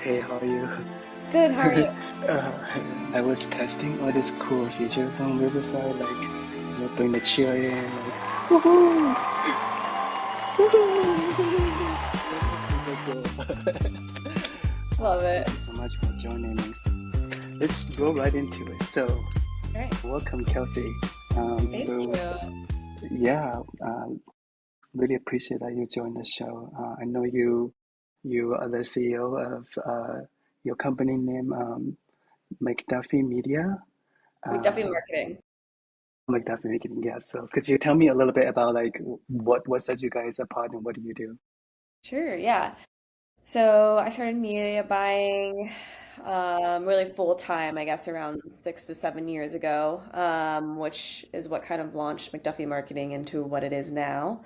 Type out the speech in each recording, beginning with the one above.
Hey, how are you? Good, how are you? I was testing all these cool features on Riverside, like bring the chair in, like woohoo, woohoo. It's so cool. Love Thank it. you so much for joining me. Let's go right into it. So, All right. welcome, Kelsey. Thank So you. yeah, really appreciate that you joined the show. I know you are the CEO of your company name, McDuffie Media. McDuffie Uh, Marketing. McDuffie Marketing, yeah. So could you tell me a little bit about like what sets you guys apart and what do you do? Sure, yeah. So I started media buying really full time, I guess, around 6 to 7 years ago, which is what kind of launched McDuffie Marketing into what it is now.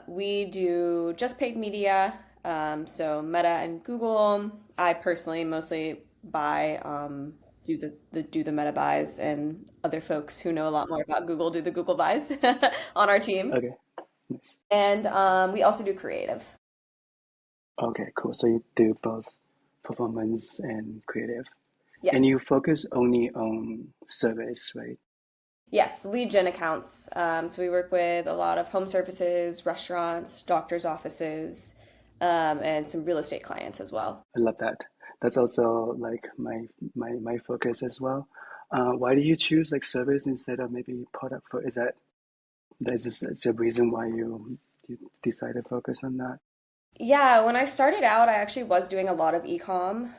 We do just paid media, so Meta and Google. I personally mostly buy, do the Meta buys, and other folks who know a lot more about Google do the Google buys on our team. Okay, nice. And we also do creative. Okay, cool. So you do both performance and creative, and you Yes. focus only on service, right? Yes, lead gen accounts. So we work with a lot of home services, restaurants, doctors' offices, and some real estate clients as well. I love that. That's also like my focus as well. Why do you choose like service instead of maybe product? For is that that's just it's a reason why you decided to focus on that? Yeah, when I started out, I actually was doing a lot of e-com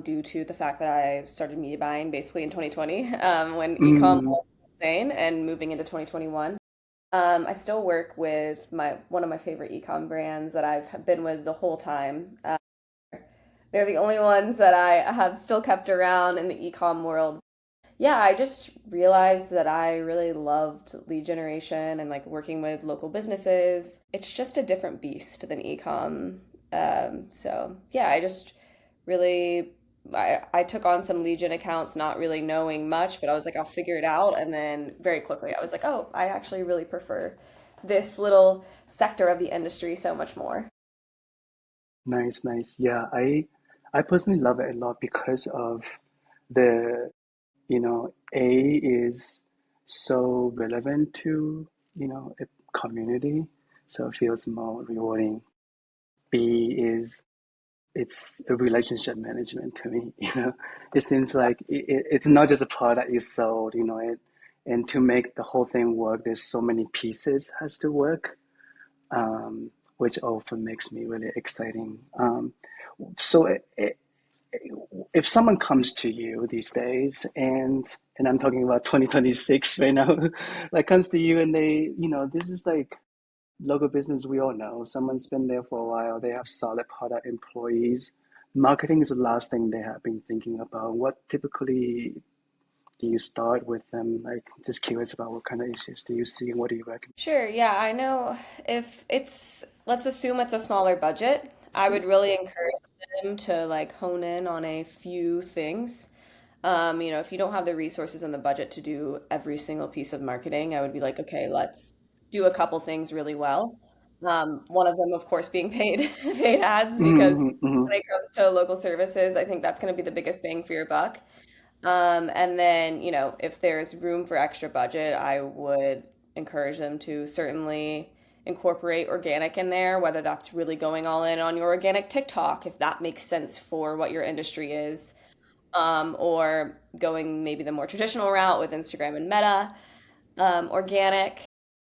due to the fact that I started media buying basically in 2020 when e-com Mm, was insane and moving into 2021. I still work with my one of my favorite e-com brands that I've been with the whole time. They're the only ones that I have still kept around in the e-com world. Yeah, I just realized that I really loved lead generation and like working with local businesses. It's just a different beast than e-com. So yeah, I just really I took on some lead gen accounts not really knowing much, but I was like, I'll figure it out. And then very quickly I was like, oh, I actually really prefer this little sector of the industry so much more. nice, nice. Yeah, I personally love it a lot because of the, A is so relevant to, a community, so it feels more rewarding. B is it's a relationship management to me, It seems like it's not just a product you sold, and to make the whole thing work, there's so many pieces has to work, which often makes me really exciting. So if someone comes to you these days and I'm talking about 2026 right now, like comes to you and they, this is like local business we all know. Someone's been there for a while, they have solid product employees. Marketing is the last thing they have been thinking about. What typically do you start with them? Like just curious about what kind of issues do you see and what do you recommend? Sure, yeah, I know if it's, let's assume it's a smaller budget, I would really encourage them to like hone in on a few things. If you don't have the resources and the budget to do every single piece of marketing, I would be like, okay, let's do a couple things really well. One of them, of course, being paid paid ads because Mm-hmm, mm-hmm. when it comes to local services, I think that's going to be the biggest bang for your buck. And then, if there's room for extra budget, I would encourage them to certainly incorporate organic in there, whether that's really going all in on your organic TikTok, if that makes sense for what your industry is, or going maybe the more traditional route with Instagram and Meta, organic.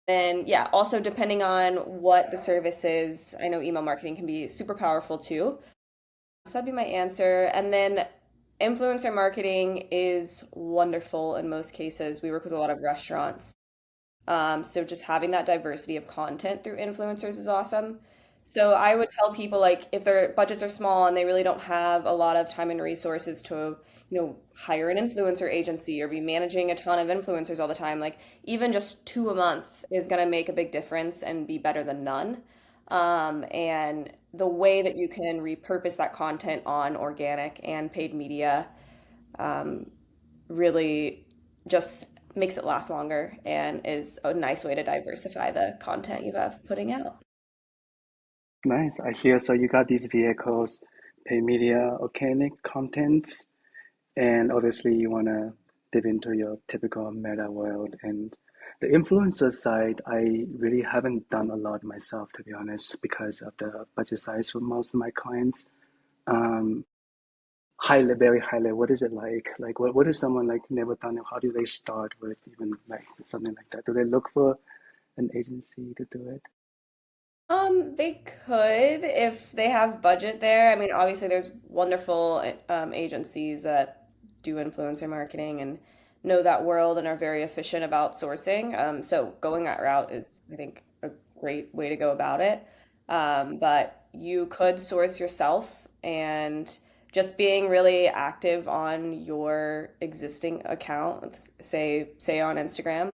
Then, yeah, also depending on what the service is, I know email marketing can be super powerful too. So that'd be my answer. And then influencer marketing is wonderful in most cases. We work with a lot of restaurants. So just having that diversity of content through influencers is awesome. So I would tell people like if their budgets are small and they really don't have a lot of time and resources to, hire an influencer agency or be managing a ton of influencers all the time, like even just two a month is going to make a big difference and be better than none. And the way that you can repurpose that content on organic and paid media um, really just makes it last longer and is a nice way to diversify the content you have putting out. Nice. I hear. So you got these vehicles pay media, organic contents, and obviously you want to dip into your typical meta world. And the influencer side, I really haven't done a lot myself, to be honest, because of the budget size for most of my clients. Um, very highly, what is it like? Like, what is someone like never done it? How do they start with even like something like that? Do they look for an agency to do it? They could if they have budget there. I mean, obviously there's wonderful agencies that do influencer marketing and know that world and are very efficient about sourcing. So going that route is, I think, a great way to go about it. But you could source yourself and just being really active on your existing account, say on Instagram.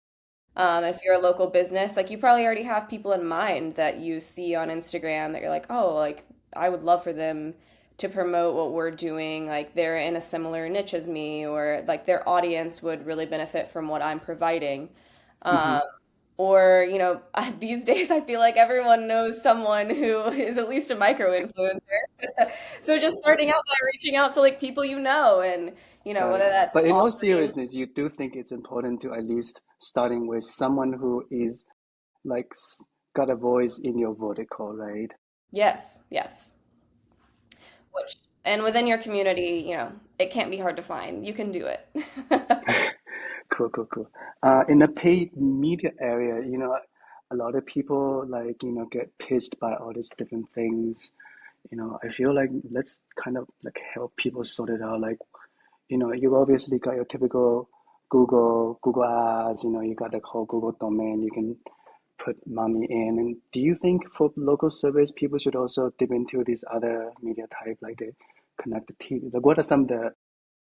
If you're a local business, like you probably already have people in mind that you see on Instagram that you're like, oh, like I would love for them to promote what we're doing. Like they're in a similar niche as me, or like their audience would really benefit from what I'm providing. Hmm. Um, or, these days I feel like everyone knows someone who is at least a micro influencer. So just starting out by reaching out to like people you know and, Got whether it. that's But in all offering. seriousness, you do think it's important to at least starting with someone who is like got a voice in your vertical, right? Yes, yes. Which, and within your community, it can't be hard to find. You can do it. Cool, cool, cool. In the paid media area, a lot of people like, get pitched by all these different things. I feel like let's kind of like help people sort it out. Like, you obviously got your typical Google ads, you got the whole Google domain, you can put money in. And do you think for local service, people should also dip into these other media type, like the connected TV? Like, what are some of the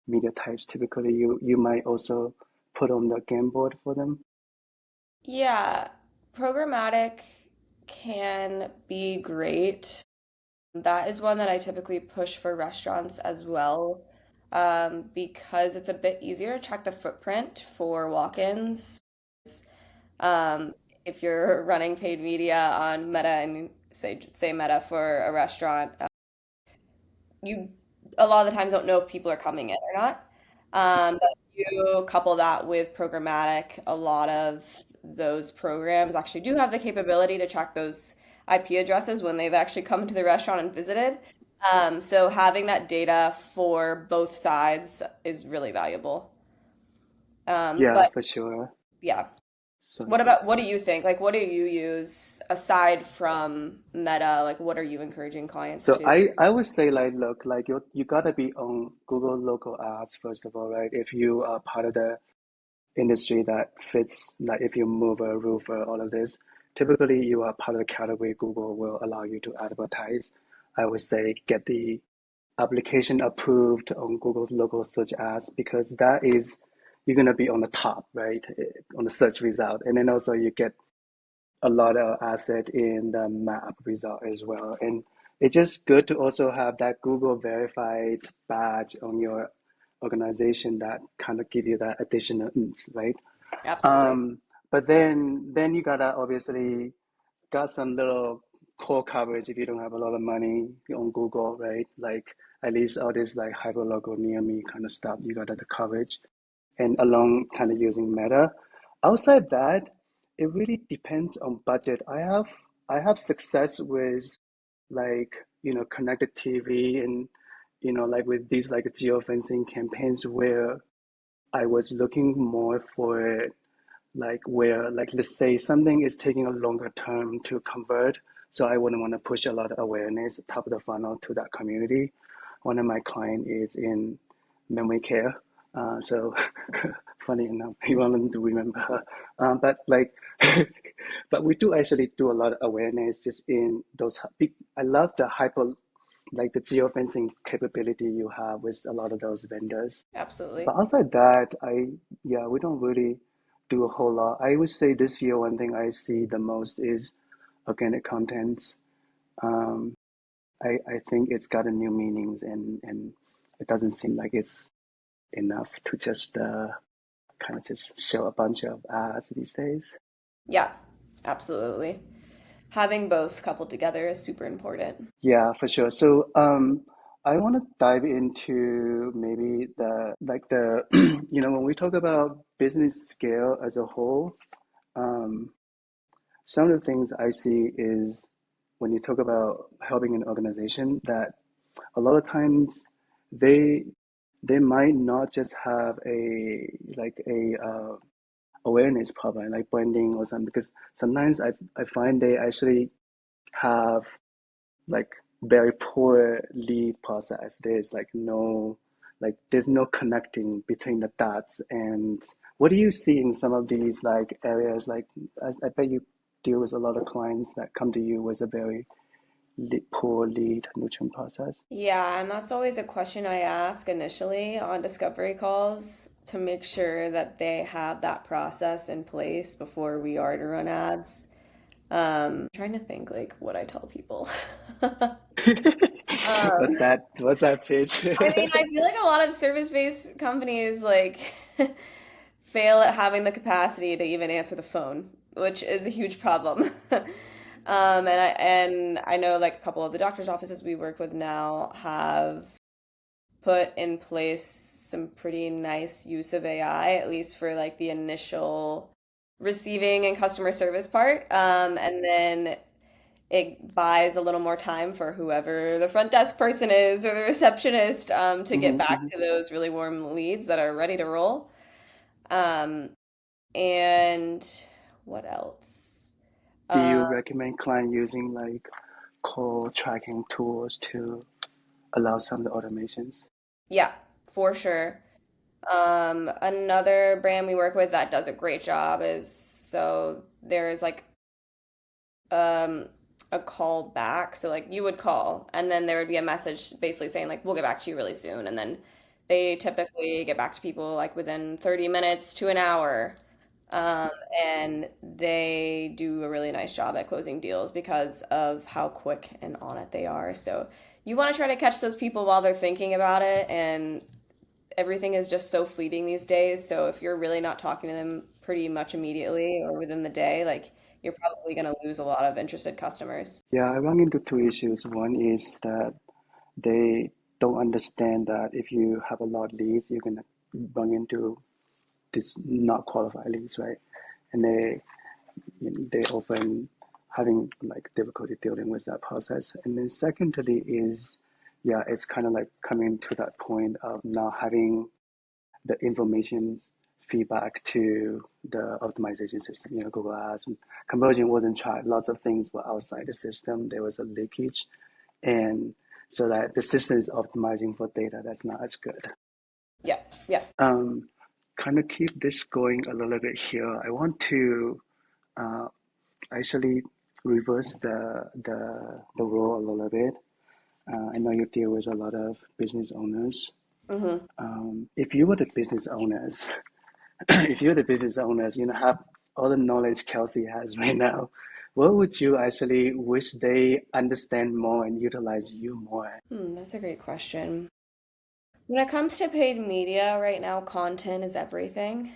media types typically you might also put on the game board for them? Yeah, programmatic can be great. That is one that I typically push for restaurants as well, because it's a bit easier to track the footprint for walk-ins. Um, if you're running paid media on Meta and say Meta for a restaurant, you a lot of the times don't know if people are coming in or not. But if you couple that with programmatic, a lot of those programs actually do have the capability to track those IP addresses when they've actually come to the restaurant and visited. So having that data for both sides is really valuable. Yeah, But for sure. yeah, So what do you think? Like, what do you use aside from Meta? Like, what are you encouraging clients so to? I would say like look like you gotta be on Google local ads first of all, right? If you are part of the industry that fits, like if you move a roofer, all of this, typically you are part of the category Google will allow you to advertise. I would say get the application approved on Google local search ads because that is you're gonna be on the top, right? On the search result. And then also you get a lot of asset in the map result as well. And it's just good to also have that Google verified badge on your organization that kind of give you that additional oomph, right? Absolutely. Um, but then you gotta obviously got some little core coverage if you don't have a lot of money on Google, right? Like at least all this like hyperlocal near me kind of stuff, you got the coverage and along kind of using Meta. Outside that, it really depends on budget. I have success with like connected TV and like with these like geofencing campaigns where I was looking more for like where like let's say something is taking a longer term to convert, so I wouldn't want to push a lot of awareness top of the funnel to that community. One of my client is in memory care, so funny enough you want them to remember her, but like but we do actually do a lot of awareness just in those big. I love the hyper like the geofencing capability you have with a lot of those vendors. Absolutely. But outside that, yeah, we don't really do a whole lot. I would say this year, one thing I see the most is organic contents. Um, I think it's gotten new meanings and it doesn't seem like it's enough to just kind of just show a bunch of ads these days. Yeah, absolutely. Having both coupled together is super important. Yeah, for sure. So, I want to dive into maybe the like the when we talk about business scale as a whole, um, some of the things I see is when you talk about helping an organization that a lot of times they they might not just have a awareness problem like branding or something, because sometimes I find they actually have like very poor lead process. There's no connecting between the dots. And what do you see in some of these like areas? Like I bet you deal with a lot of clients that come to you with a very poor lead nurturing process. Yeah, and that's always a question I ask initially on discovery calls to make sure that they have that process in place before we are to run ads. Trying to think like what I tell people. What's Um, that? What's that pitch? I mean, I feel like a lot of service-based companies like fail at having the capacity to even answer the phone, which is a huge problem. And I know like a couple of the doctor's offices we work with now have put in place some pretty nice use of AI, at least for like the initial receiving and customer service part. And then it buys a little more time for whoever the front desk person is or the receptionist to get Mhm, back mhm. to those really warm leads that are ready to roll. Um, and what else? Do Uh, you recommend client using like call tracking tools to allow some of the automations? yeah, for sure. Another brand we work with that does a great job is so there's like um a call back. So like you would call and then there would be a message basically saying like we'll get back to you really soon. And then they typically get back to people like within 30 minutes to an hour. Um, and they do a really nice job at closing deals because of how quick and on it they are. So you want to try to catch those people while they're thinking about it, and everything is just so fleeting these days. So if you're really not talking to them pretty much immediately or within the day, like you're probably going to lose a lot of interested customers. Yeah, I run into two issues. One is that they don't understand that if you have a lot of leads, you're gonna run into this not qualified leads, right? And they often having like difficulty dealing with that process. And then secondly is, yeah, it's kind of like coming to that point of not having the information feedback to the optimization system. Google Ads conversion wasn't tried. Lots of things were outside the system. There was a leakage, and so that the system is optimizing for data that's not as good. Yeah, yeah, Um, Kind of keep this going a little bit here. I want to uh, actually reverse the role a little bit. I know you deal with a lot of business owners. hmm If you were the business owners, if you're the business owners, have all the knowledge Kelsey has right now, what would you actually wish they understand more and utilize you more? that's a great question. When it comes to paid media right now, content is everything.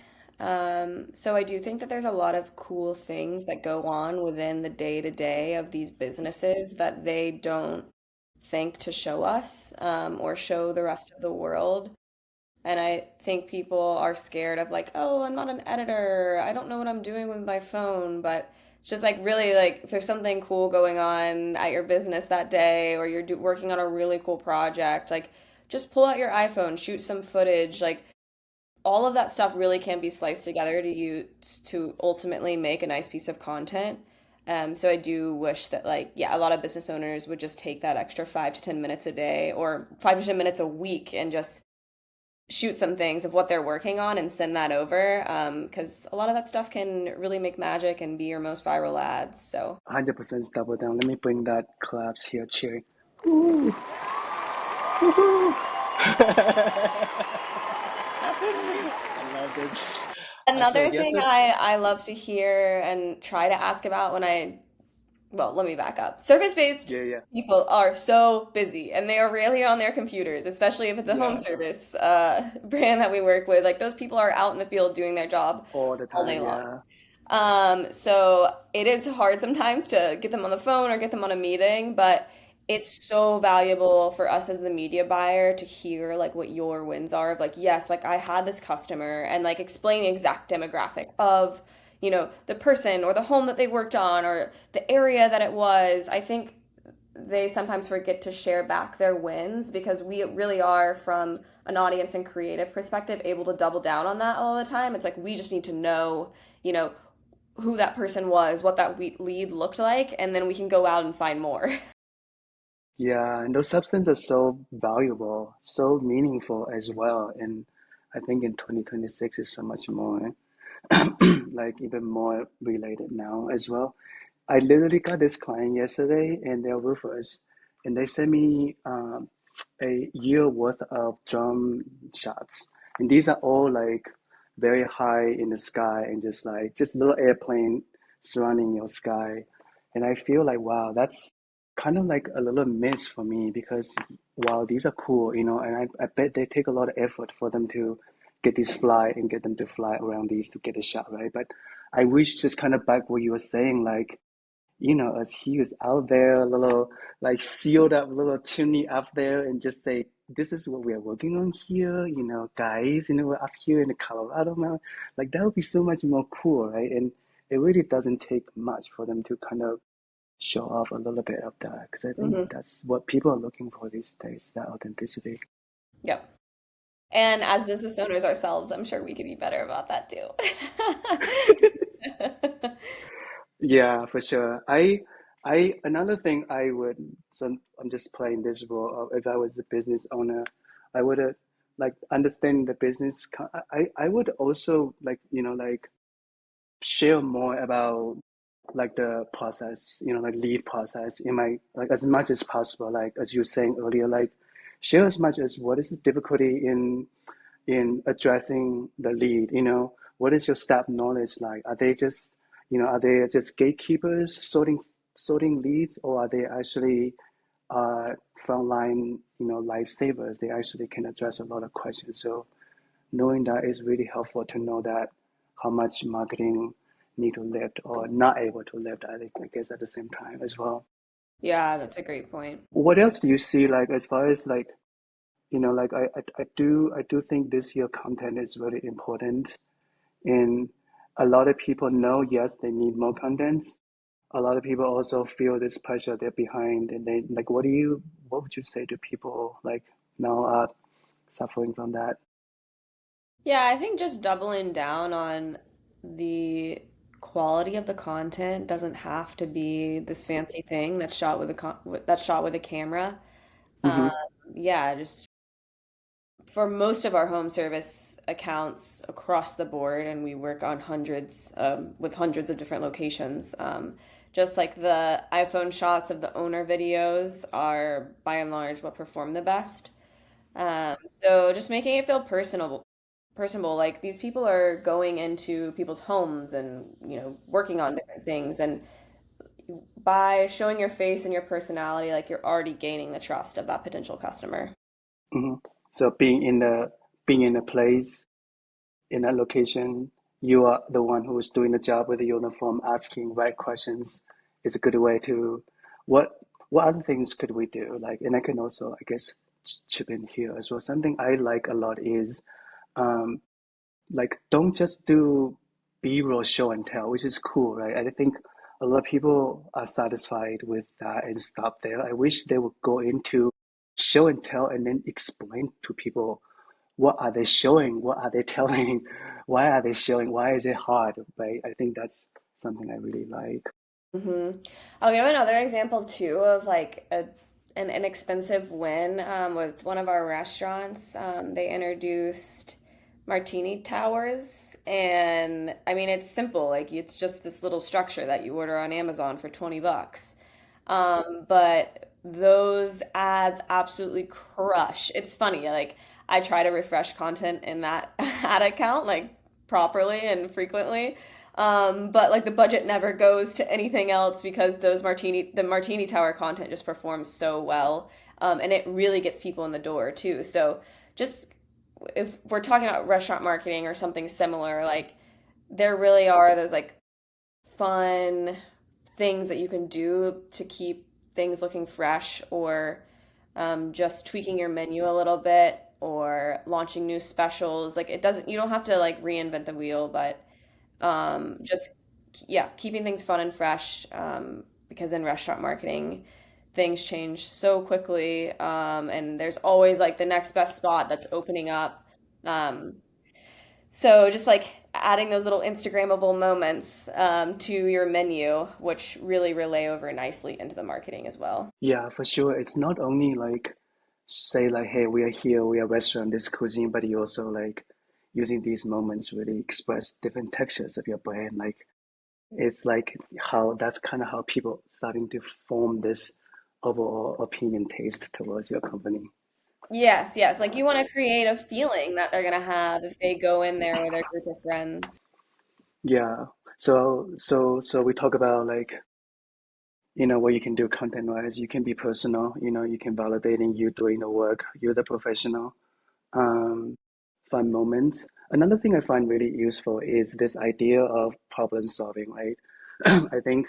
So I do think that there's a lot of cool things that go on within the day to day of these businesses that they don't think to show us or show the rest of the world. And I think people are scared of like, oh, I'm not an editor. I don't know what I'm doing with my phone. But it's just like really like if there's something cool going on at your business that day or working on a really cool project, like just pull out your iPhone, shoot some footage. Like all of that stuff really can be sliced together to use to ultimately make a nice piece of content. So I do wish that like, yeah, a lot of business owners would just take that extra 5 to 10 minutes a day or 5 to 10 minutes a week and just shoot some things of what they're working on and send that over because a lot of that stuff can really make magic and be your most viral ads. So 100% double down. Let me bring that collapse here, cheering. Ooh, woohoo. I love this. So another yes, thing I love to hear and try to ask about when well, let me back up. Service-based yeah, yeah, people are so busy and they are rarely on their computers, especially if it's a home yeah, service brand that we work with. Like those people are out in the field doing their job all the all day time, long. yeah. So it is hard sometimes to get them on the phone or get them on a meeting, but it's so valuable for us as the media buyer to hear like what your wins are of like, yes, like I had this customer and like explain the exact demographic of, the person or the home that they worked on or the area that it was. I think they sometimes forget to share back their wins because we really are, from an audience and creative perspective, able to double down on that all the time. It's like we just need to know, you know, who that person was, what that lead looked like, and then we can go out and find more. Yeah, and those substances are so valuable, so meaningful as well. And I think in 2026 is so much more, like even more related now as well. I literally got this client yesterday, and they're with us, and they sent me a year worth of drum shots, and these are all like very high in the sky and just little airplane surrounding your sky, and I feel like wow, that's kind of like a little miss for me because wow, these are cool, and I bet they take a lot of effort for them to get these fly and get them to fly around these to get a shot, right? But I wish just kind of back what you were saying, like as he was out there, a little like sealed up little chimney up there, and just say, "This is what we are working on here, guys. We're up here in the Colorado mountain." Like that would be so much more cool, right? And it really doesn't take much for them to kind of show off a little bit of that, because I think Hmm. that's what people are looking for these days, that authenticity. Yep. And as business owners ourselves, I'm sure we could be better about that too. Yeah, for sure. Another thing I would, so I'm just playing this role of if I was the business owner, I would like understand the business. I would also like, like share more about like the process, like lead process in my, like as much as possible, like as you were saying earlier, like share as much as what is the difficulty in addressing the lead. What is your staff knowledge like? Are they just gatekeepers sorting leads, or are they actually frontline, lifesavers? They actually can address a lot of questions. So knowing that is really helpful to know that how much marketing need to lift or not able to lift, I think, I guess at the same time as well. Yeah, that's a great point. What else do you see, like as far as like, like I do think this year content is really important. And a lot of people know, yes, they need more contents. A lot of people also feel this pressure they're behind, and they like, what would you say to people like now are suffering from that? Yeah, I think just doubling down on the quality of the content doesn't have to be this fancy thing that's shot with that's shot with a camera. Um, Mm-hmm. yeah, just for most of our home service accounts across the board, and we work on hundreds, with hundreds of different locations. Just like the iPhone shots of the owner videos are by and large what perform the best. Um, so just making it feel personable. Like these people are going into people's homes and, working on different things. And by showing your face and your personality, like you're already gaining the trust of that potential customer. Mm-hmm. So being in a place, in that location, you are the one who is doing the job with the uniform, asking right questions. It's a good way to what what other things could we do? Like, and I can also, I guess, chip in here as well. Something I like a lot is um, like don't just do B-roll show and tell, which is cool, right? I think a lot of people are satisfied with that and stop there. I wish they would go into show and tell and then explain to people what are they showing, what are they telling, why are they showing, why is it hard, right? I think that's something I really like. Hmm. I'll give another example too of like an inexpensive win, with one of our restaurants. They introduced martini towers, and I mean it's simple. Like it's just this little structure that you order on Amazon for $20. But those ads absolutely crush. It's funny, like I try to refresh content in that ad account like properly and frequently. But like the budget never goes to anything else because the Martini Tower content just performs so well. And it really gets people in the door too. So just if we're talking about restaurant marketing or something similar, like there really are those like fun things that you can do to keep things looking fresh or just tweaking your menu a little bit or launching new specials. Like it doesn't, you don't have to like reinvent the wheel, but just yeah, keeping things fun and fresh because in restaurant marketing, things change so quickly, and there's always like the next best spot that's opening up. Um, so just like adding those little Instagrammable moments to your menu, which really relay over nicely into the marketing as well. Yeah, for sure. It's not only like say like, hey, we are here, we are restaurant, this cuisine, but you also like using these moments really express different textures of your brand. Like it's like how that's kind of how people starting to form this overall opinion taste towards your company. Yes, yes. Like So you want to create a feeling that they're gonna have if they go in there with their group of friends. yeah. So we talk about like, what you can do content wise. You can be personal, you can validating you doing the work, you're the professional. Um, Fun moments. Another thing I find really useful is this idea of problem solving, right? I think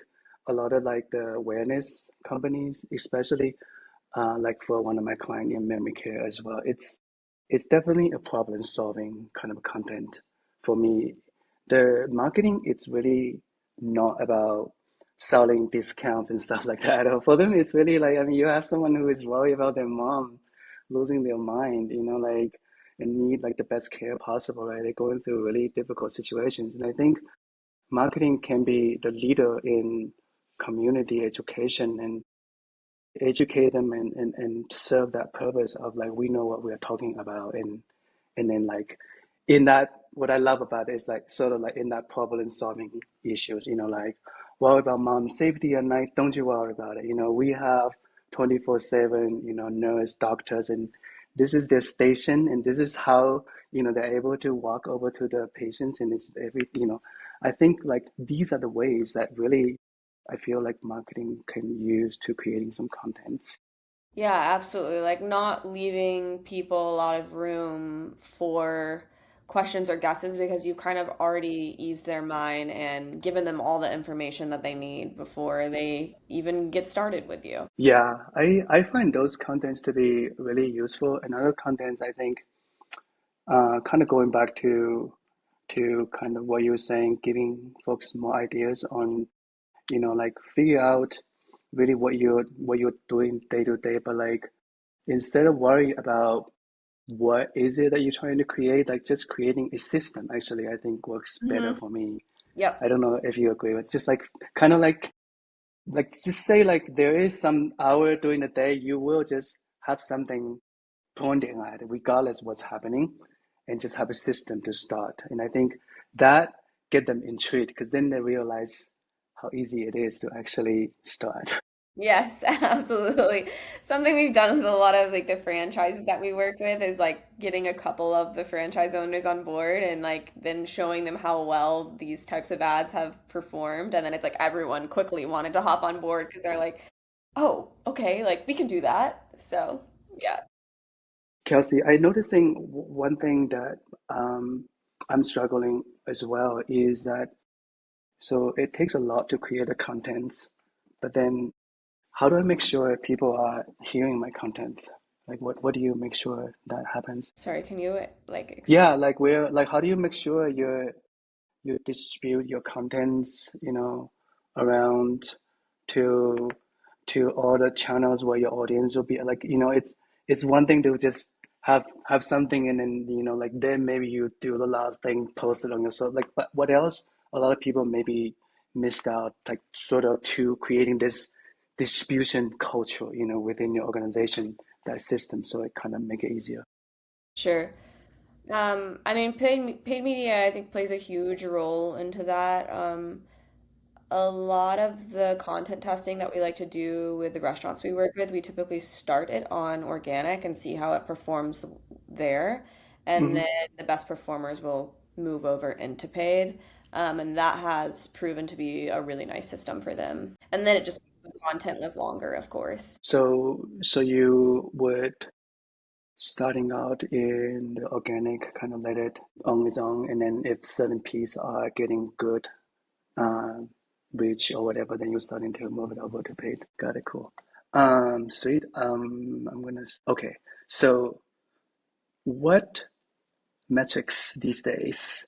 a lot of like the awareness companies, especially like for one of my clients in memory care as well, it's definitely a problem solving kind of content for me. The marketing, it's really not about selling discounts and stuff like that. For them, it's really like, I mean, you have someone who is worried about their mom losing their mind, like, and need like the best care possible, right? They're going through really difficult situations. And I think marketing can be the leader in community education and educate them and serve that purpose of like we know what we're talking about and then like in that what I love about it is like sort of like in that problem solving issues, like worry about mom's safety at night, don't you worry about it. We have 24/7, nurse, doctors, and this is their station and this is how, they're able to walk over to the patients and it's I think like these are the ways that really I feel like marketing can use to creating some contents. Yeah, absolutely. Like not leaving people a lot of room for questions or guesses because you've kind of already eased their mind and given them all the information that they need before they even get started with you. Yeah, I find those contents to be really useful. And other contents, I think, kind of going back to kind of what you were saying, giving folks more ideas on, like figure out really what you're doing day to day, but like instead of worry about what is it that you're trying to create, like just creating a system actually, I think works better Hmm. for me. Yep. I don't know if you agree with just like kind of like just say like there is some hour during the day you will just have something pointing at it regardless what's happening and just have a system to start. And I think that get them intrigued because then they realize how easy it is to actually start. Yes, absolutely. Something we've done with a lot of like the franchises that we work with is like getting a couple of the franchise owners on board and like then showing them how well these types of ads have performed. And then it's like everyone quickly wanted to hop on board because they're like, oh, okay, like we can do that. So, yeah. Kelsey, I noticing one thing that I'm struggling as well is that so it takes a lot to create the contents, but then how do I make sure people are hearing my content? Like what do you make sure that happens? Sorry, can you like Yeah, expand? like where like how do you make sure you distribute your contents, around to all the channels where your audience will be like, it's one thing to just have something and then, like then maybe you do the last thing, post it on yourself. Like, but what else? A lot of people maybe missed out, like sort of to creating this distribution culture, within your organization, that system, so it kind of make it easier. Sure. I mean, paid media, I think, plays a huge role into that. A lot of the content testing that we like to do with the restaurants we work with, we typically start it on organic and see how it performs there. And Hmm. then the best performers will move over into paid. And that has proven to be a really nice system for them. And then it just makes the content live longer, of course. So you would starting out in the organic, kind of let it on its own, and then if certain pieces are getting good uh, reach or whatever, then you're starting to move it over to paid. Got it, cool. Sweet. Okay. So, what metrics these days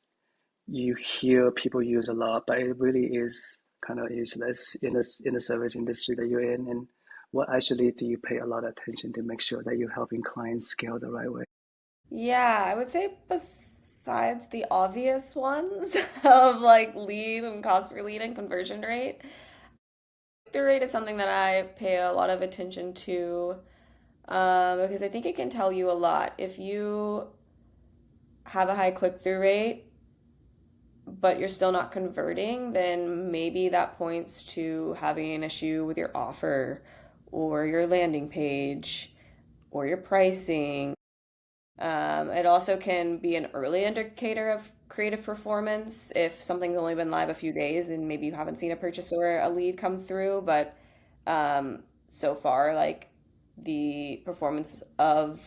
you hear people use a lot, but it really is kind of useless in the service industry that you're in? And what actually do you pay a lot of attention to make sure that you're helping clients scale the right way? Yeah, I would say besides the obvious ones of like lead and cost per lead and conversion rate, the rate is something that I pay a lot of attention to because I think it can tell you a lot. If you have a high click-through rate, but you're still not converting, then maybe that points to having an issue with your offer or your landing page or your pricing. It also can be an early indicator of creative performance if something's only been live a few days and maybe you haven't seen a purchase or a lead come through, but so far, like the performance of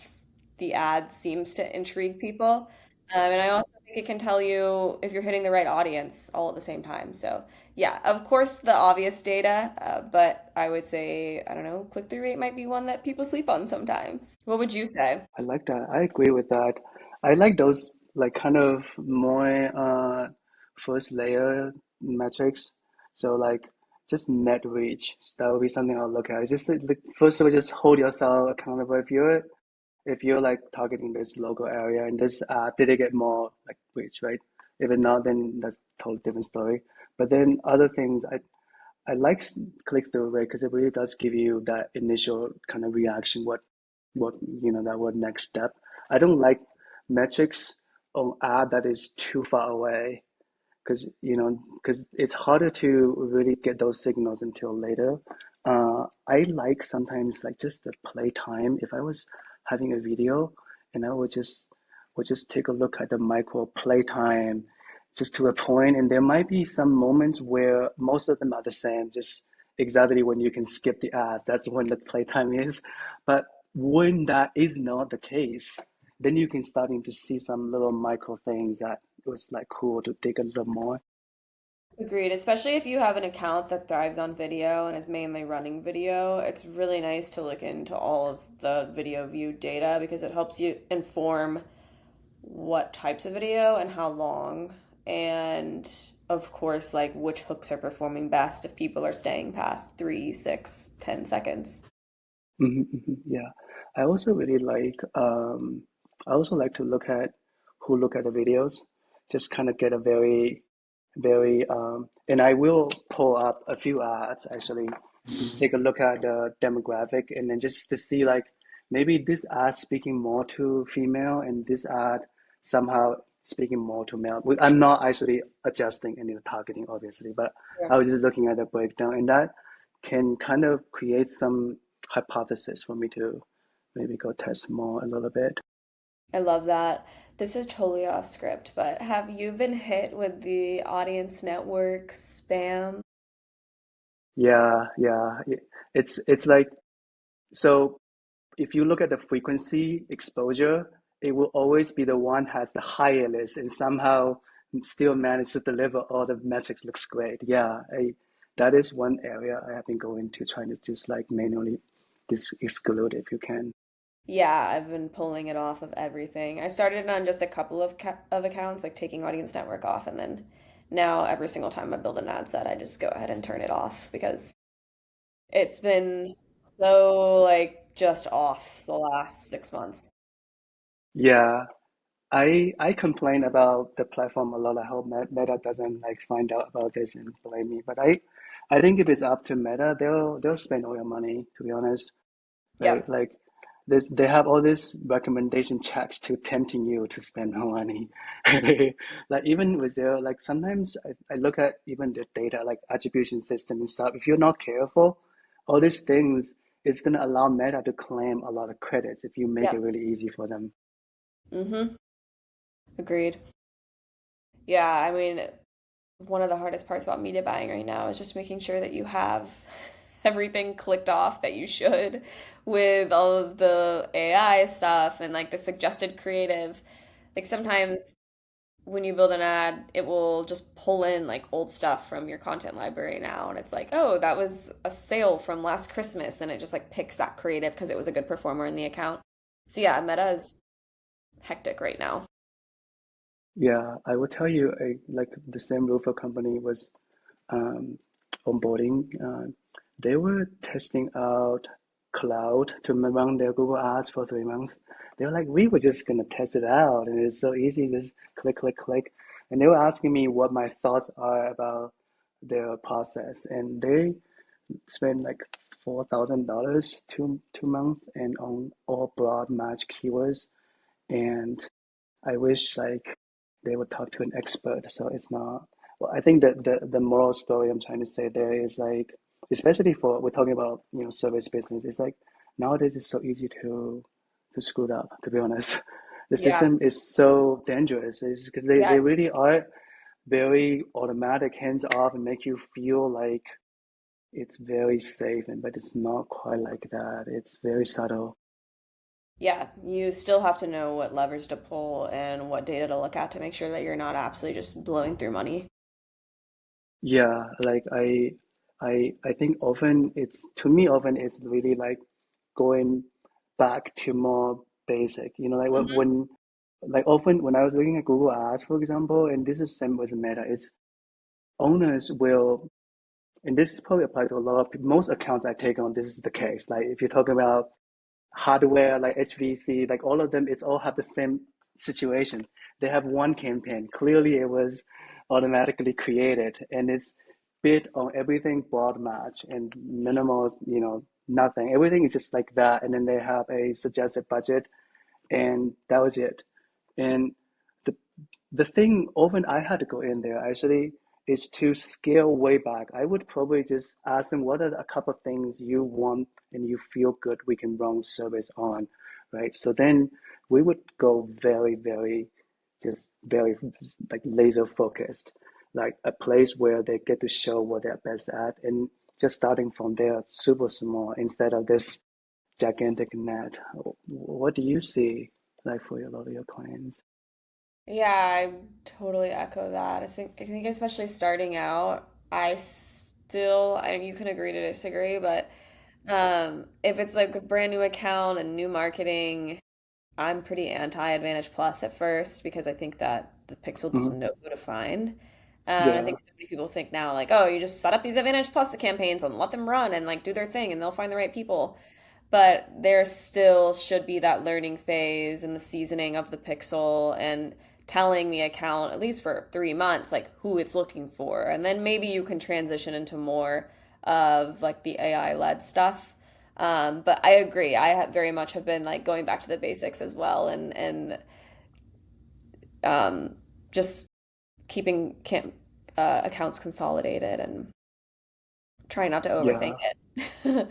the ad seems to intrigue people. And I also think it can tell you if you're hitting the right audience all at the same time. So, yeah, of course, the obvious data, but I would say, I don't know, click-through rate might be one that people sleep on sometimes. What would you say? I like that. I agree with that. I like those like kind of more first layer metrics. So like just net reach. So that would be something I'll look at. Just like, first of all, just hold yourself accountable. If you're like targeting this local area and this did it get more like reach, right? If it not, then that's a totally different story. But then other things, I like click-through rate because it really does give you that initial kind of reaction, what that what next step. I don't like metrics on ad that is too far away because it's harder to really get those signals until later. I like sometimes like just the play time. If I was having a video and I would just take a look at the micro play time just to a point, and there might be some moments where most of them are the same, just exactly when you can skip the ads. That's when the playtime is. But when that is not the case, then you can starting to see some little micro things that was like cool to dig a little more. Agreed, especially if you have an account that thrives on video and is mainly running video. It's really nice to look into all of the video view data because it helps you inform what types of video and how long. And of course, like which hooks are performing best if people are staying past 3, 6, 10 seconds. Yeah, I also really like. I also like to look at the videos, just kind of get a very and I will pull up a few ads actually, just take a look at the demographic and then just to see like maybe this ad speaking more to female and this ad somehow speaking more to male. I'm not actually adjusting any of the targeting obviously, but Yeah. I was just looking at the breakdown and that can kind of create some hypothesis for me to maybe go test more a little bit. I love that. This is totally off script, but have you been hit with the audience network spam? Yeah, yeah. It's like so if you look at the frequency exposure, it will always be the one has the higher list and somehow still manage to deliver all the metrics looks great. Yeah, that is one area I have been going to trying to just like manually exclude if you can. Yeah, I've been pulling it off of everything. I started on just a couple of accounts, like taking Audience Network off, and then now every single time I build an ad set, I just go ahead and turn it off because it's been so like just off the last 6 months. Yeah, I complain about the platform a lot. I hope Meta doesn't like find out about this and blame me. But I think if it's up to Meta, they'll spend all your money, to be honest. Right? Yep. Like this, they have all these recommendation checks to tempting you to spend more money. Like even with their like sometimes I look at even the data like attribution system and stuff. If you're not careful, all these things it's gonna allow Meta to claim a lot of credits if you make it Yep. really easy for them. Mm-hmm. Agreed. Yeah, I mean, one of the hardest parts about media buying right now is just making sure that you have everything clicked off that you should with all of the AI stuff and like the suggested creative. Like sometimes when you build an ad, it will just pull in like old stuff from your content library now. And it's like, oh, that was a sale from last Christmas. And it just like picks that creative because it was a good performer in the account. So yeah, Meta is hectic right now. Yeah, I will tell you, like the same roofer company was um, onboarding. They were testing out cloud to run their Google Ads for 3 months. They were like, we were just gonna test it out, and it's so easy, just click, click, click. And they were asking me what my thoughts are about their process, and they spent like $4,000 two months and on all broad match keywords. And I wish like they would talk to an expert. So it's not. Well, I think that the moral story I'm trying to say there is like, especially for we're talking about service business. It's like nowadays it's so easy to screw it up. To be honest, the Yeah. system is so dangerous. It's because they Yes. really are very automatic, hands off, and make you feel like it's very safe, and but it's not quite like that. It's very subtle. Yeah. You still have to know what levers to pull and what data to look at to make sure that you're not absolutely just blowing through money. Yeah, like I think often it's to me often it's really like going back to more basic. Like Hmm. like often when I was looking at Google Ads, for example, and this is same with Meta, it's owners will, and this is probably applied to a lot of people, most accounts I take on, this is the case. Like if you're talking about hardware like HVC, like all of them, it's all have the same situation. They have one campaign. Clearly, it was automatically created, and it's bid on everything broad match and minimal, nothing. Everything is just like that, and then they have a suggested budget, and that was it. And the the thing often I had to go in there actually is to scale way back. I would probably just ask them what are a couple of things you want and you feel good we can run service on, right? So then we would go very, very, just very like laser focused, like a place where they get to show what they're best at, and just starting from there, super small instead of this gigantic net. What do you see like for a lot of your clients? Yeah, I totally echo that. I think especially starting out, I still, and you can agree to disagree, but if it's like a brand new account and new marketing, I'm pretty anti Advantage Plus at first because I think that the Pixel doesn't Mhm. know who to find. I Yeah. think so many people think now like, oh, you just set up these Advantage Plus campaigns and let them run and like do their thing and they'll find the right people. But there still should be that learning phase and the seasoning of the Pixel and telling the account, at least for 3 months, like who it's looking for. And then maybe you can transition into more of like the AI led stuff. But I agree. Very much have been like going back to the basics as well and um, just keeping accounts consolidated and trying not to overthink Yeah. it.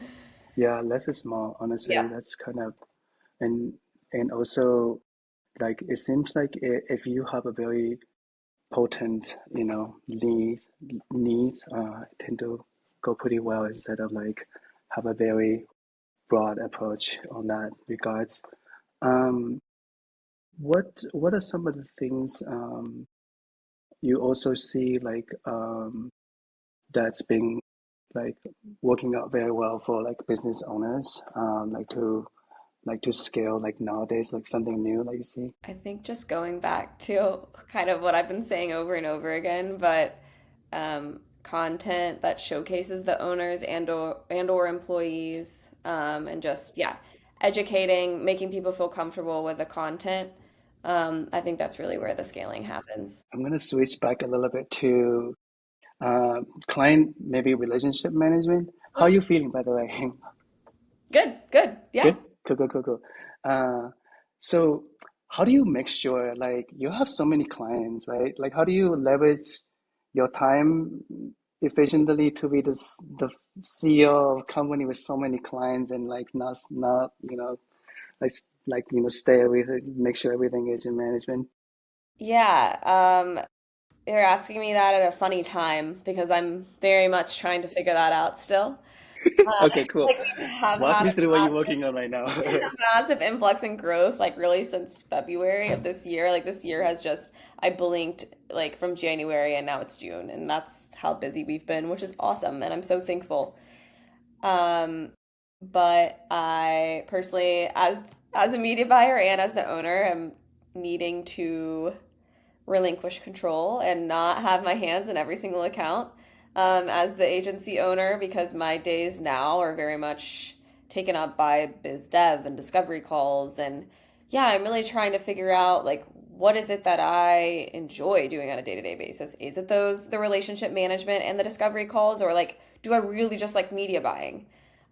Yeah, less is more, honestly. Yeah. That's kind of, and also like it seems like if you have a very potent, needs tend to go pretty well instead of like have a very broad approach on that regards. Um, what are some of the things you also see like that's been like working out very well for like business owners, like to scale like nowadays, like something new like you see? I think just going back to kind of what I've been saying over and over again, but content that showcases the owners and or employees, and just yeah, educating, making people feel comfortable with the content. I think that's really where the scaling happens. I'm gonna switch back a little bit to client maybe relationship management. How are Mhm. you feeling, by the way? Good, good, yeah. Good? Cool, cool, cool, cool. So how do you make sure like you have so many clients, right? Like how do you leverage your time efficiently to be the CEO of a company with so many clients and like not like stay with it, make sure everything is in management? Yeah, you're asking me that at a funny time because I'm very much trying to figure that out still. Okay, cool. Like we have Walk had me a through what you're working on right now. massive influx in growth, like really since February of this year. Like this year has just, I blinked like from January and now it's June, and that's how busy we've been, which is awesome, and I'm so thankful. Um, but I personally, as a media buyer and as the owner, am needing to relinquish control and not have my hands in every single account as the agency owner because my days now are very much taken up by biz dev and discovery calls. And yeah, I'm really trying to figure out like what is it that I enjoy doing on a day-to-day basis? Is it the relationship management and the discovery calls, or like do I really just like media buying?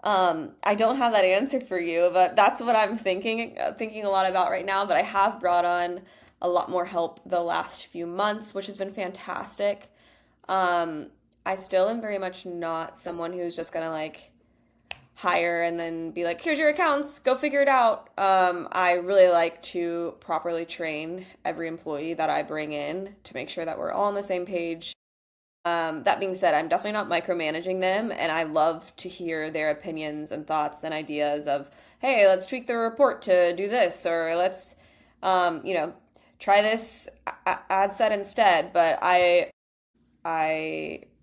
I don't have that answer for you, but that's what I'm thinking a lot about right now. But I have brought on a lot more help the last few months, which has been fantastic. Um, I still am very much not someone who's just gonna like hire and then be like, here's your accounts, go figure it out. I really like to properly train every employee that I bring in to make sure that we're all on the same page. That being said, I'm definitely not micromanaging them, and I love to hear their opinions and thoughts and ideas of, hey, let's tweak the report to do this, or let's, you know, try this ad set instead. But I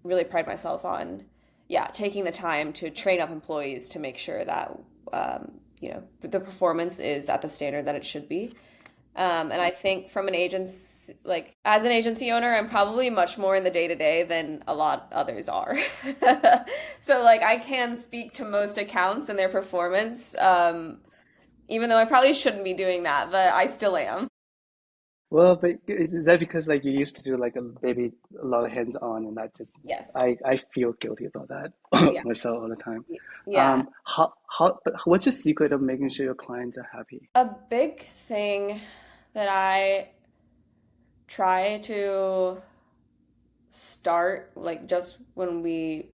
really pride myself on, yeah, taking the time to train up employees to make sure that, the performance is at the standard that it should be. And I think from an agency, like as an agency owner, I'm probably much more in the day to day than a lot others are. So like I can speak to most accounts and their performance, even though I probably shouldn't be doing that, but I still am. Well, but is that because like you used to do like maybe a lot of hands-on and that just Yes. I feel guilty about that Yeah. myself all the time. Yeah. How but what's your secret of making sure your clients are happy? A big thing that I try to start, like just when we,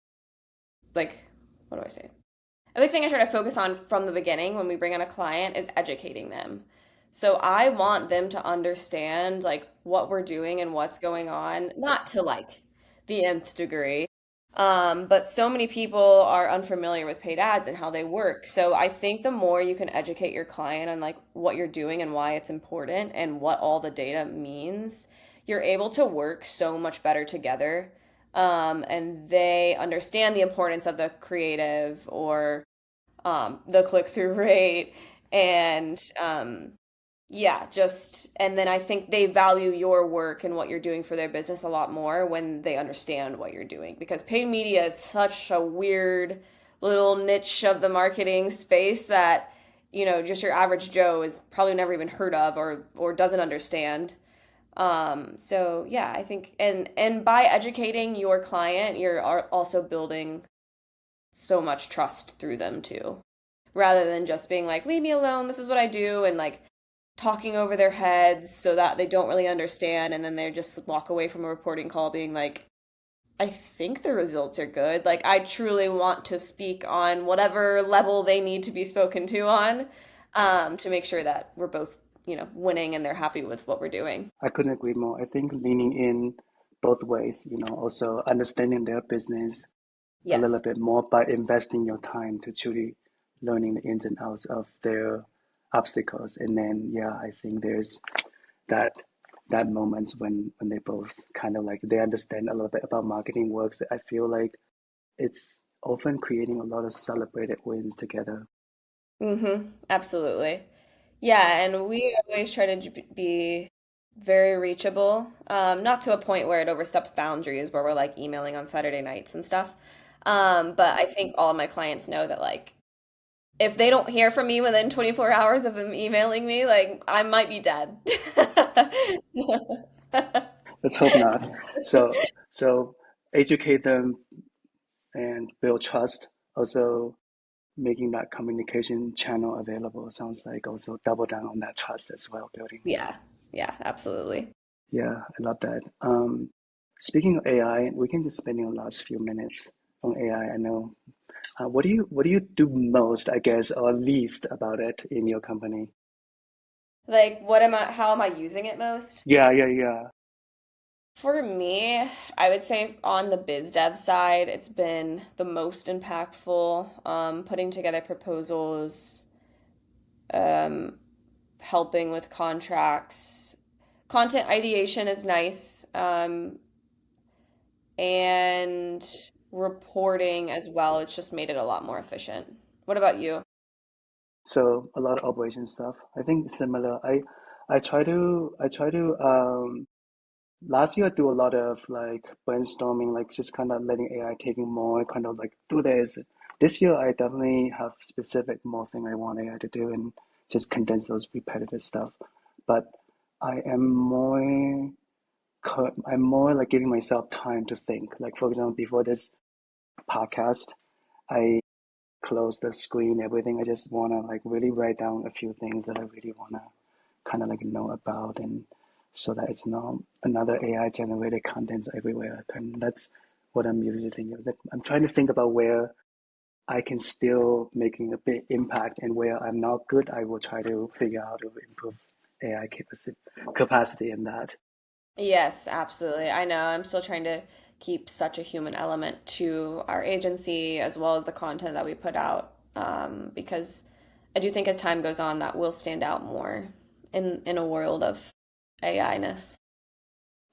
like, what do I say? A big thing I try to focus on from the beginning when we bring on a client is educating them. So I want them to understand like what we're doing and what's going on, not to like the nth degree. But so many people are unfamiliar with paid ads and how they work. So I think the more you can educate your client on like what you're doing and why it's important and what all the data means, you're able to work so much better together. And they understand the importance of the creative or the click-through rate and yeah, just and then I think they value your work and what you're doing for their business a lot more when they understand what you're doing because paid media is such a weird little niche of the marketing space that just your average Joe is probably never even heard of or doesn't understand. So yeah, I think and by educating your client, you're also building so much trust through them too, rather than just being like, leave me alone, this is what I do, and like talking over their heads so that they don't really understand. And then they just walk away from a reporting call being like, I think the results are good. Like, I truly want to speak on whatever level they need to be spoken to on to make sure that we're both, winning and they're happy with what we're doing. I couldn't agree more. I think leaning in both ways, also understanding their business a little Yes. bit more by investing your time to truly learning the ins and outs of their obstacles. And then, yeah, I think there's that that moments when they both kind of like they understand a little bit about marketing works. I feel like it's often creating a lot of celebrated wins together. Absolutely. Yeah, and we always try to be very reachable, not to a point where it oversteps boundaries where we're like emailing on Saturday nights and stuff. But I think all my clients know that like if they don't hear from me within 24 hours of them emailing me, like I might be dead. Let's hope not. So educate them and build trust. Also making that communication channel available sounds like also double down on that trust as well, building. Yeah, yeah, absolutely. Yeah, I love that. Speaking of AI, we can just spend the last few minutes on AI. I know. What do you do most, I guess, or least about it in your company? Like, how am I using it most? Yeah, yeah, yeah. For me, I would say on the biz dev side, it's been the most impactful. Putting together proposals, um, helping with contracts. Content ideation is nice, and reporting as well. It's just made it a lot more efficient. What about you? So a lot of operation stuff. I think similar. I try to last year I do a lot of like brainstorming, like just kind of letting AI taking more, kind of like do this. This year I definitely have specific more thing I want AI to do and just condense those repetitive stuff. But I am more I'm more like giving myself time to think. Like for example, before this podcast, I close the screen, everything. I just wanna like really write down a few things that I really wanna kind of like know about, and so that it's not another AI generated content everywhere. And that's what I'm usually thinking of. That I'm trying to think about where I can still making a big impact, and where I'm not good, I will try to figure out to improve AI capacity in that. Yes, absolutely. I know. I'm still trying to keep such a human element to our agency as well as the content that we put out, because I do think as time goes on, that will stand out more in a world of AI-ness.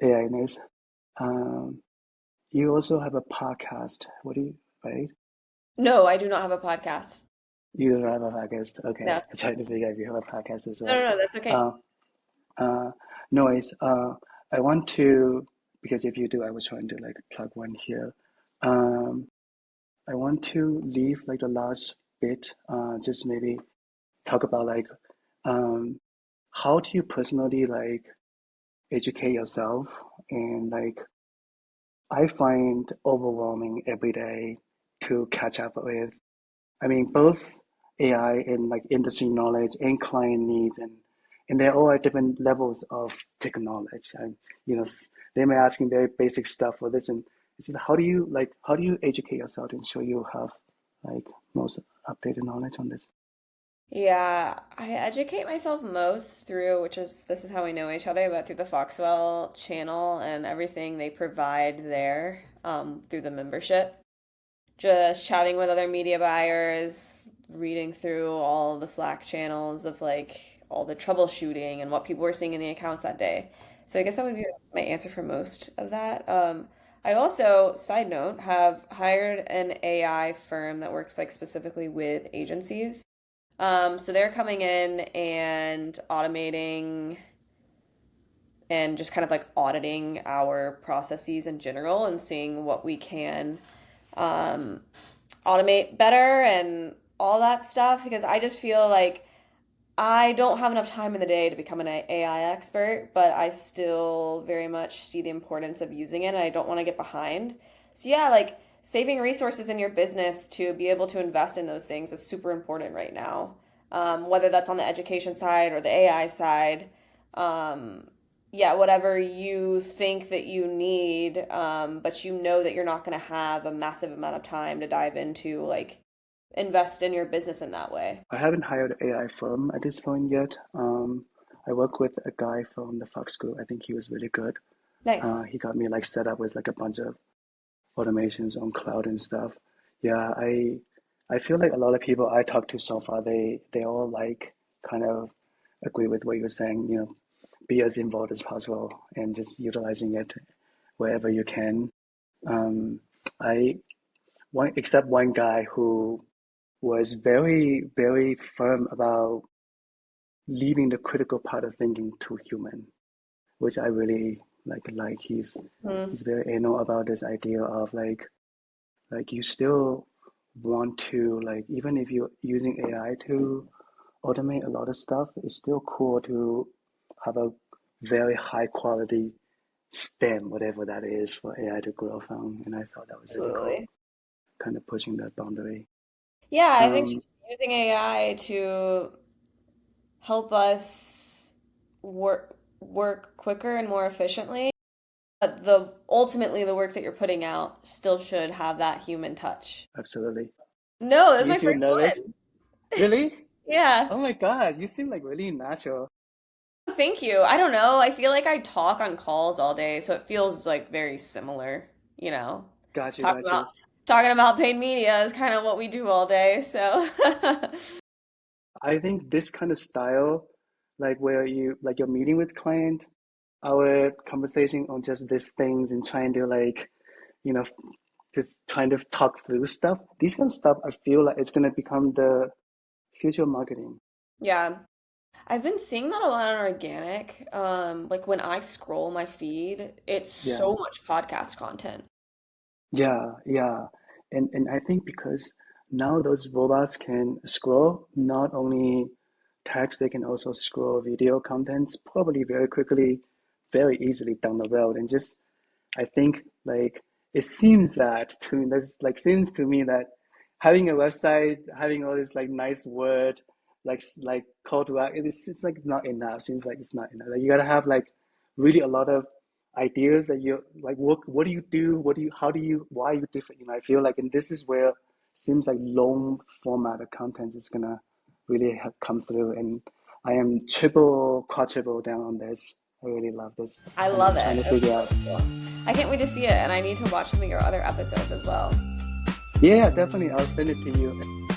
AI is. Um, you also have a podcast. What do you, right? No, I do not have a podcast. You don't have a podcast. Okay. No. I tried to figure out if you have a podcast as No, well. no, no, that's okay. Uh, uh, Noise. I want to, because if you do, I was trying to like plug one here. Um, I want to leave like the last bit, just maybe talk about like, um, how do you personally like educate yourself, and like I find overwhelming every day to catch up with. I mean, both AI and like industry knowledge and client needs, and they're all at different levels of tech knowledge. And you know, they may asking very basic stuff for this, and it's how do you like how do you educate yourself to ensure you have like most updated knowledge on this? Yeah, I educate myself most through, which is this is how we know each other, but through the Foxwell channel and everything they provide there, through the membership. Just chatting with other media buyers, reading through all the Slack channels of like all the troubleshooting and what people were seeing in the accounts that day. So I guess that would be my answer for most of that. I also, side note, have hired an AI firm that works like specifically with agencies. So they're coming in and automating and just kind of like auditing our processes in general and seeing what we can um, automate better and all that stuff because I just feel like I don't have enough time in the day to become an AI expert, but I still very much see the importance of using it and I don't want to get behind. So yeah, like saving resources in your business to be able to invest in those things is super important right now. Whether that's on the education side or the AI side. Um, yeah, whatever you think that you need, but you know that you're not going to have a massive amount of time to dive into, like invest in your business in that way. I haven't hired an AI firm at this point yet. I work with a guy from the Fox Group. I think he was really good. Nice. He got me like set up with like a bunch of automations on cloud and stuff. Yeah, I feel like a lot of people I talk to so far, they all like kind of agree with what you're saying, you know, be as involved as possible and just utilizing it wherever you can. Um, I one except one guy who was very firm about leaving the critical part of thinking to human, which I really like Hmm. he's very anal about this idea of like you still want to like even if you're using AI to automate a lot of stuff, it's still cool to have a very high quality stem, whatever that is, for AI to grow from. And I thought that was really cool, Absolutely. kind of pushing that boundary. Yeah, I think Um, just using AI to help us work quicker and more efficiently. But the ultimately the work that you're putting out still should have that human touch. Absolutely. No, that's You my feel first nervous? one. Really? Yeah. Oh my God, you seem like really natural. thank you. I don't know. I feel like I talk on calls all day, so it feels like very similar, you know. Got you, Talking got about you. talking about paid media is kind of what we do all day, so I think this kind of style, like where you're meeting with client, our conversation on just these things and trying to like, you know, just kind of talk through stuff. These kind of stuff, I feel like it's gonna become the future of marketing. yeah. I've been seeing that a lot on organic. Like when I scroll my feed, it's so Yeah, much podcast content. yeah, yeah. And I think because now those robots can scroll not only text, they can also scroll video contents probably very quickly, very easily down the road. And just I think like it seems that to that's like seems to me that having a website, having all this like nice word, like call to action, it seems like not enough. Seems like it's not enough. Like you gotta have like really a lot of ideas that you like. What do you do? What do you? How do you? Why are you different? I feel like, and this is where seems like long format of content is gonna really have come through. And I am triple, quadruple down on this. I really love this, I and love I'm trying it. to It's figure so out. cool. I can't wait to see it, and I need to watch some of your other episodes as well. Yeah, definitely. I'll send it to you.